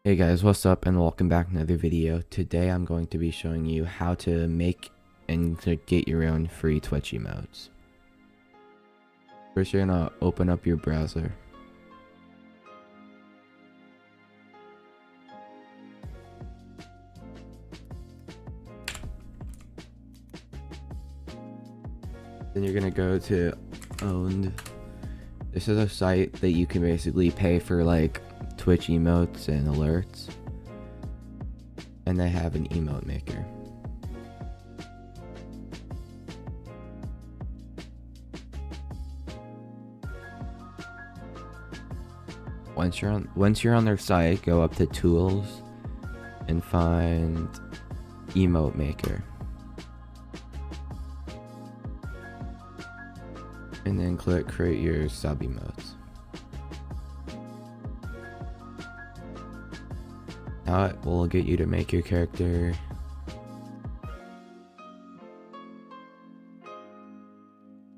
Hey guys, what's up and welcome back to another video. Today I'm going to be showing you how to make and to get your own free Twitch emotes. First you're gonna open up your browser. Then you're gonna go to owned. This is a site that you can basically pay for like Twitch emotes and alerts. And they have an emote maker. Once you're on their site, go up to tools and find emote maker. And then click create your sub emotes. Now it will get you to make your character.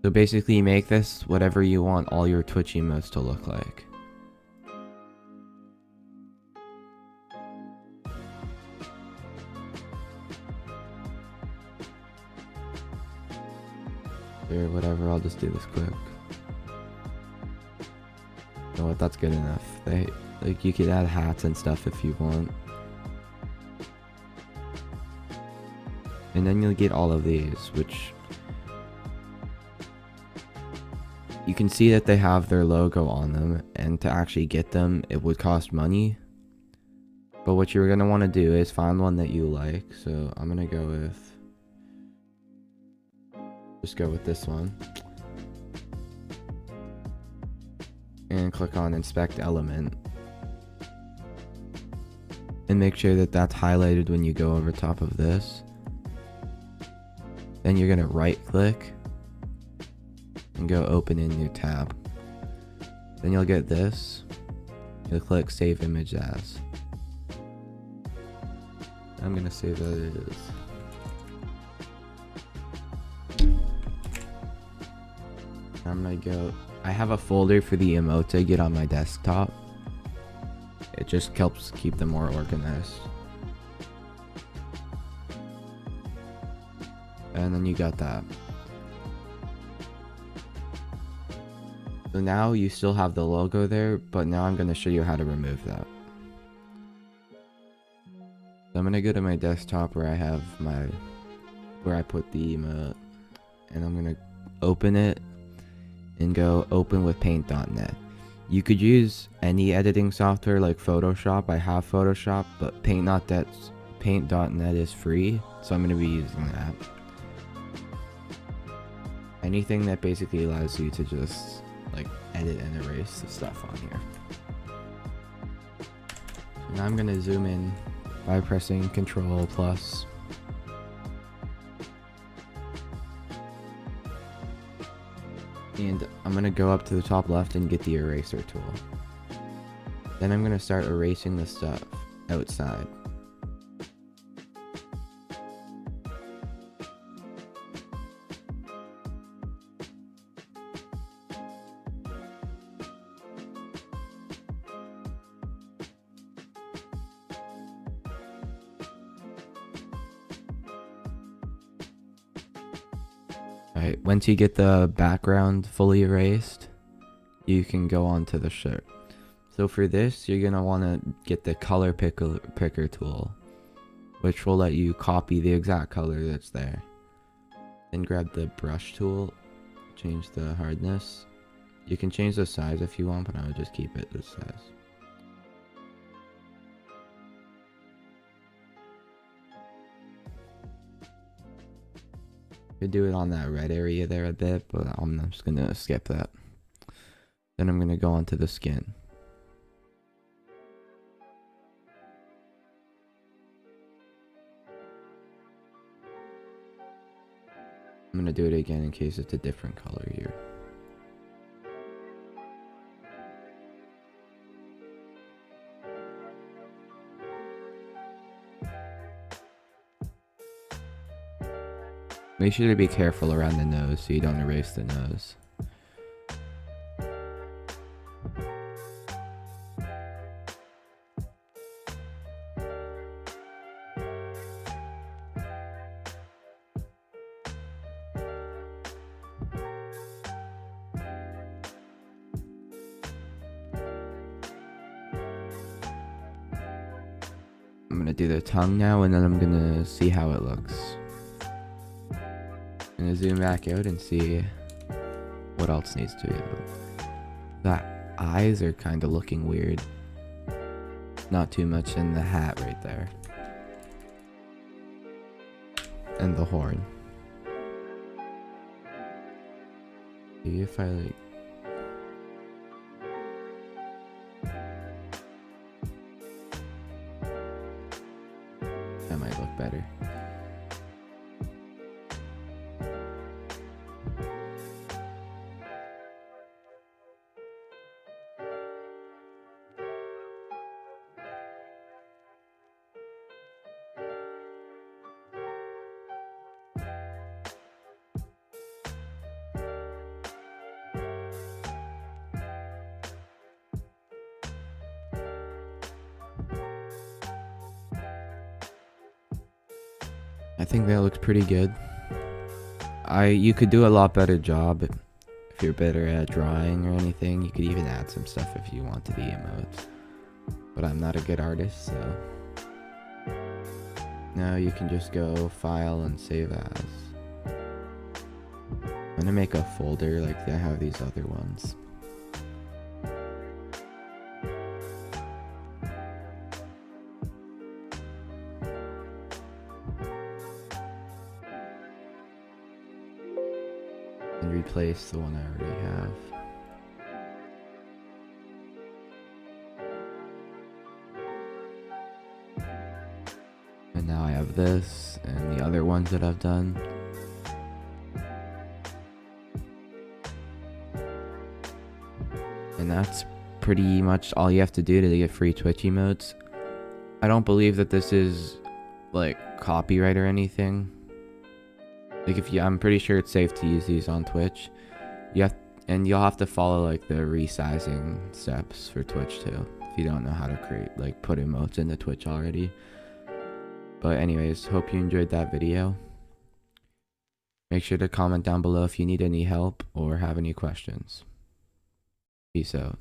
So basically make this whatever you want all your Twitch emotes to look like. Or whatever, I'll just do this quick. You know what, that's good enough. Like you could add hats and stuff if you want. And then you'll get all of these, which you can see that they have their logo on them, and to actually get them it would cost money. But what you're gonna want to do is find one that you like. So I'm gonna just go with this one. And click on inspect element. And make sure that that's highlighted when you go over top of this. Then you're gonna right click and go open in new tab. Then you'll get this. You'll click save image as. I'm gonna save that it is. I'm gonna go. I have a folder for the emote to get on my desktop. It just helps keep them more organized. And then you got that. So now you still have the logo there, but now I'm gonna show you how to remove that. So I'm gonna go to my desktop where I have where I put the emote, and I'm gonna open it and go open with paint.net. You could use any editing software like Photoshop. I have Photoshop, but paint.net is free, so I'm gonna be using that. Anything that basically allows you to just like edit and erase the stuff on here. So now I'm gonna zoom in by pressing Control plus. And I'm gonna go up to the top left and get the eraser tool. Then I'm gonna start erasing the stuff outside. Alright, once you get the background fully erased, you can go on to the shirt. So for this, you're going to want to get the color picker tool, which will let you copy the exact color that's there. Then grab the brush tool, change the hardness. You can change the size if you want, but I would just keep it this size. Could do it on that red area there a bit, but I'm just gonna skip that. Then I'm gonna go onto the skin. I'm gonna do it again in case it's a different color here. Make sure to be careful around the nose so you don't erase the nose. I'm gonna do the tongue now, and then I'm gonna see how it looks. I'm gonna zoom back out and see what else needs to be out. The eyes are kind of looking weird. Not too much in the hat right there. And the horn. See if I like... That might look better. I think that looks pretty good. You could do a lot better job if you're better at drawing or anything. You could even add some stuff if you want to the emotes. But I'm not a good artist, so... Now you can just go File and Save As. I'm gonna make a folder like I have these other ones. And replace the one I already have. And now I have this and the other ones that I've done. And that's pretty much all you have to do to get free Twitch emotes. I don't believe that this is like copyright or anything. Like I'm pretty sure it's safe to use these on Twitch. You'll have to follow like the resizing steps for Twitch too. If you don't know how to put emotes into Twitch already. But anyways, hope you enjoyed that video. Make sure to comment down below if you need any help or have any questions. Peace out.